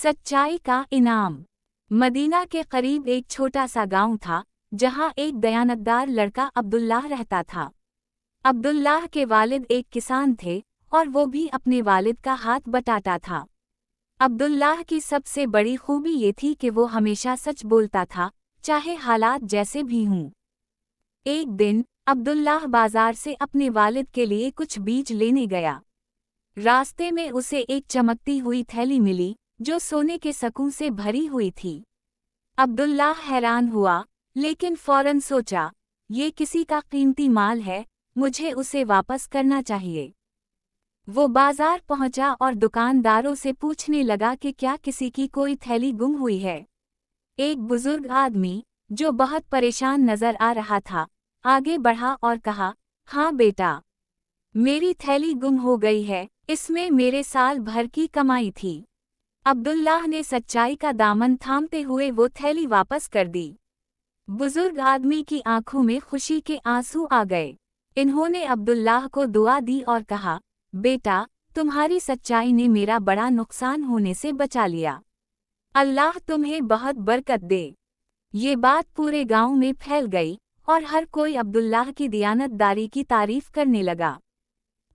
सच्चाई का इनाम। मदीना के करीब एक छोटा सा गांव था जहां एक दयानतदार लड़का अब्दुल्लाह रहता था। अब्दुल्लाह के वालिद एक किसान थे और वो भी अपने वालिद का हाथ बटाता था। अब्दुल्लाह की सबसे बड़ी खूबी ये थी कि वो हमेशा सच बोलता था, चाहे हालात जैसे भी हों। एक दिन अब्दुल्लाह बाजार से अपने वालिद के लिए कुछ बीज लेने गया। रास्ते में उसे एक चमकती हुई थैली मिली जो सोने के सकूं से भरी हुई थी। अब्दुल्लाह हैरान हुआ, लेकिन फौरन सोचा, ये किसी का कीमती माल है, मुझे उसे वापस करना चाहिए। वो बाजार पहुंचा और दुकानदारों से पूछने लगा कि क्या किसी की कोई थैली गुम हुई है। एक बुजुर्ग आदमी, जो बहुत परेशान नजर आ रहा था, आगे बढ़ा और कहा, हाँ बेटा, मेरी थैली गुम हो गई है, इसमें मेरे साल भर की कमाई थी। अब्दुल्लाह ने सच्चाई का दामन थामते हुए वो थैली वापस कर दी। बुजुर्ग आदमी की आंखों में खुशी के आंसू आ गए। इन्होंने अब्दुल्लाह को दुआ दी और कहा, बेटा, तुम्हारी सच्चाई ने मेरा बड़ा नुकसान होने से बचा लिया। अल्लाह तुम्हें बहुत बरकत दे। ये बात पूरे गांव में फैल गई और हर कोई अब्दुल्लाह की दियानतदारी की तारीफ करने लगा।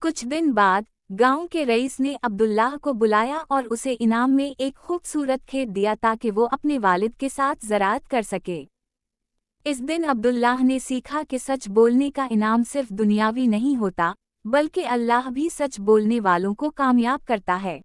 कुछ दिन बाद गांव के रईस ने अब्दुल्लाह को बुलाया और उसे इनाम में एक खूबसूरत खेत दिया ताकि वो अपने वालिद के साथ ज़राअत कर सके। इस दिन अब्दुल्लाह ने सीखा कि सच बोलने का इनाम सिर्फ दुनियावी नहीं होता, बल्कि अल्लाह भी सच बोलने वालों को कामयाब करता है।